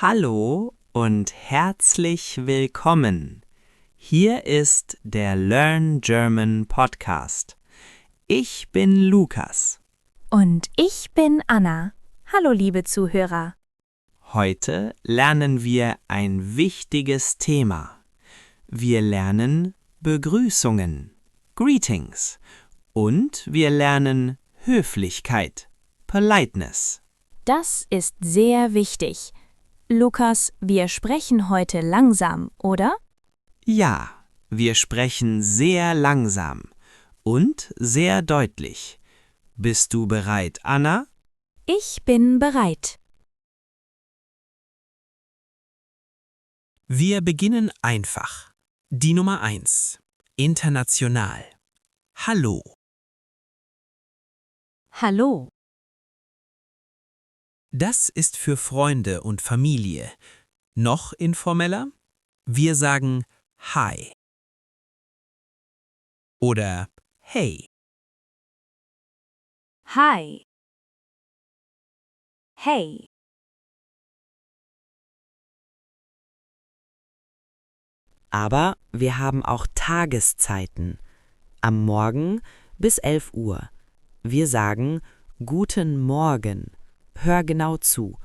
Hallo und herzlich willkommen. Hier ist der Learn German Podcast. Ich bin Lukas. Und ich bin Anna. Hallo, liebe Zuhörer. Heute lernen wir ein wichtiges Thema. Wir lernen Begrüßungen, Greetings, und wir lernen Höflichkeit, Politeness. Das ist sehr wichtig. Lukas, wir sprechen heute langsam, oder? Ja, wir sprechen sehr langsam und sehr deutlich. Bist du bereit, Anna? Ich bin bereit. Wir beginnen einfach. Die Nummer 1. International. Hallo. Hallo. Das ist für Freunde und Familie. Noch informeller? Wir sagen Hi. Oder Hey. Hi. Hey. Aber wir haben auch Tageszeiten. Am Morgen bis 11 Uhr. Wir sagen Guten Morgen. Hör genau zu.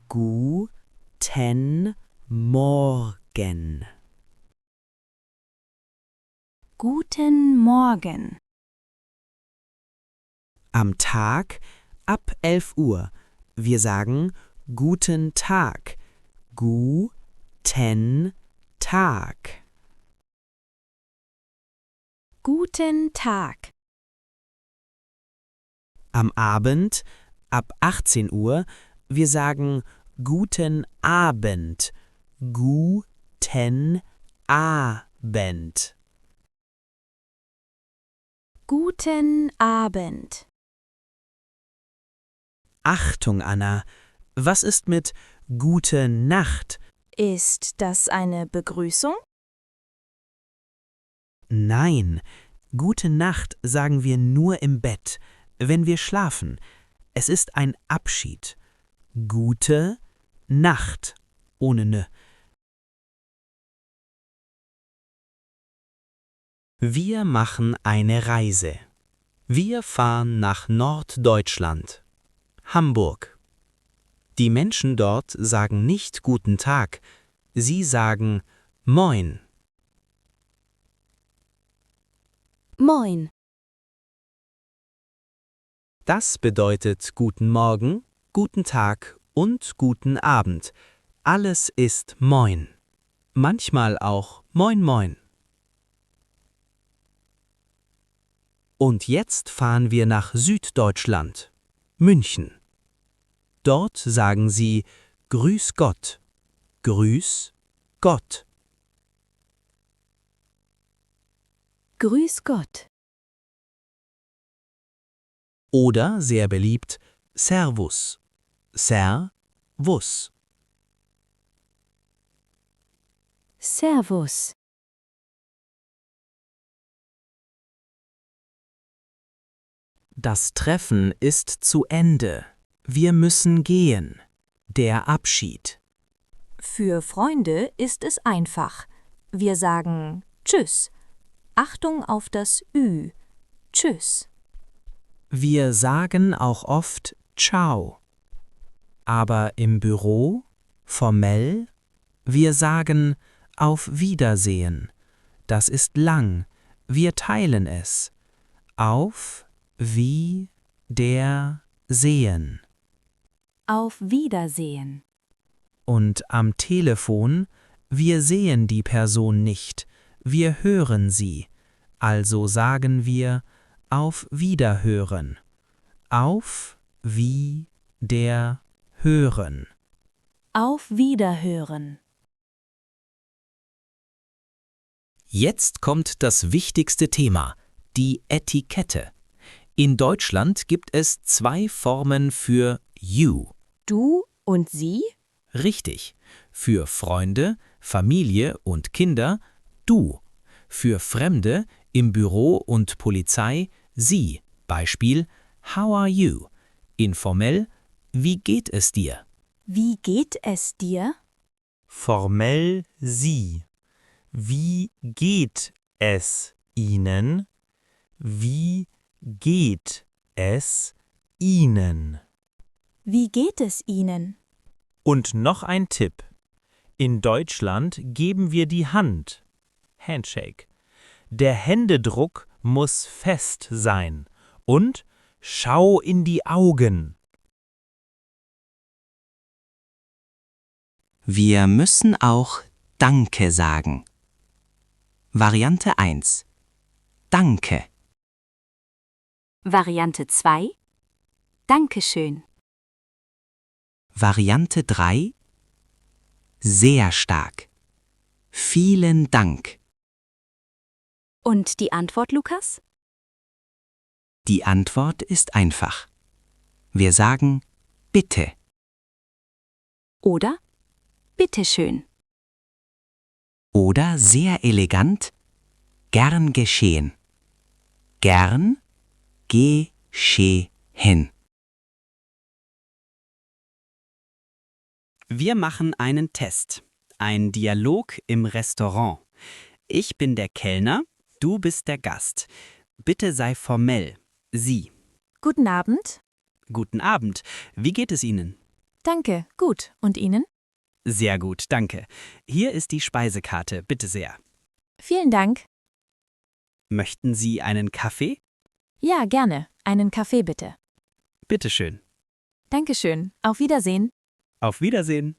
Guten Morgen. Guten Morgen. Am Tag ab 11 Uhr. Wir sagen Guten Tag. Guten Tag. Guten Tag. Am Abend ab 18 Uhr. Wir sagen Guten Abend. Guten Abend. Guten Abend. Achtung, Anna. Was ist mit Gute Nacht? Ist das eine Begrüßung? Nein, Gute Nacht sagen wir nur im Bett, wenn wir schlafen. Es ist ein Abschied. Gute Nacht. Ohne ne. Wir machen eine Reise. Wir fahren nach Norddeutschland. Hamburg. Die Menschen dort sagen nicht Guten Tag, sie sagen Moin. Moin. Das bedeutet Guten Morgen, Guten Tag und Guten Abend. Alles ist Moin. Manchmal auch Moin Moin. Und jetzt fahren wir nach Süddeutschland, München. Dort sagen sie Grüß Gott. Grüß Gott. Grüß Gott. Oder sehr beliebt Servus. Servus. Servus. Das Treffen ist zu Ende. Wir müssen gehen. Der Abschied. Für Freunde ist es einfach. Wir sagen Tschüss. Achtung auf das Ü. Tschüss. Wir sagen auch oft Ciao. Aber im Büro, formell, wir sagen Auf Wiedersehen. Das ist lang. Wir teilen es. Auf Wiedersehen. Auf Wiedersehen. Und am Telefon, wir sehen die Person nicht, wir hören sie. Also sagen wir Auf Wiederhören. Auf Wiederhören. Auf Wiederhören. Jetzt kommt das wichtigste Thema, die Etikette. In Deutschland gibt es 2 Formen für you. Du und sie? Richtig. Für Freunde, Familie und Kinder du. Für Fremde im Büro und Polizei sie. Beispiel How are you? Informell Wie geht es dir? Wie geht es dir? Formell Sie. Wie geht es Ihnen? Wie geht es Ihnen? Wie geht es Ihnen? Und noch ein Tipp. In Deutschland geben wir die Hand. Handshake. Der Händedruck muss fest sein. Und schau in die Augen. Wir müssen auch Danke sagen. Variante 1. Danke. Variante 2. Dankeschön. Variante 3. Sehr stark. Vielen Dank. Und die Antwort, Lukas? Die Antwort ist einfach. Wir sagen bitte. Oder bitteschön. Oder sehr elegant, gern geschehen. Gern geschehen. Wir machen einen Test. Ein Dialog im Restaurant. Ich bin der Kellner, du bist der Gast. Bitte sei formell. Sie. Guten Abend. Guten Abend. Wie geht es Ihnen? Danke, gut. Und Ihnen? Sehr gut, danke. Hier ist die Speisekarte, bitte sehr. Vielen Dank. Möchten Sie einen Kaffee? Ja, gerne. Einen Kaffee bitte. Bitteschön. Dankeschön. Auf Wiedersehen. Auf Wiedersehen.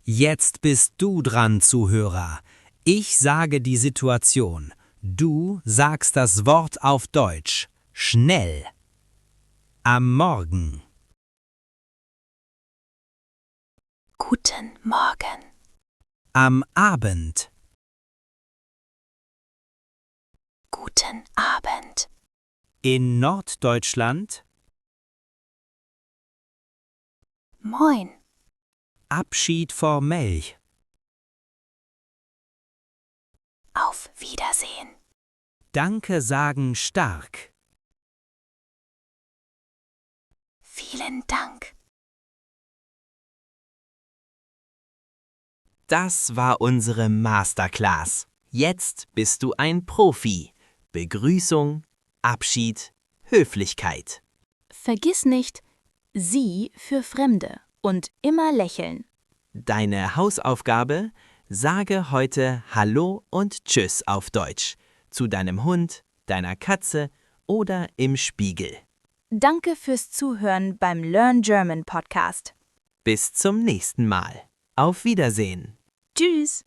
Jetzt bist du dran, Zuhörer. Ich sage die Situation. Du sagst das Wort auf Deutsch. Schnell. Am Morgen. Guten Morgen. Am Abend. Guten Abend. In Norddeutschland. Moin. Abschied formell. Auf Wiedersehen. Danke sagen stark. Vielen Dank. Das war unsere Masterclass. Jetzt bist du ein Profi. Begrüßung, Abschied, Höflichkeit. Vergiss nicht, Sie für Fremde und immer lächeln. Deine Hausaufgabe: Sage heute Hallo und Tschüss auf Deutsch. Zu deinem Hund, deiner Katze oder im Spiegel. Danke fürs Zuhören beim Learn German Podcast. Bis zum nächsten Mal. Auf Wiedersehen. Tschüss.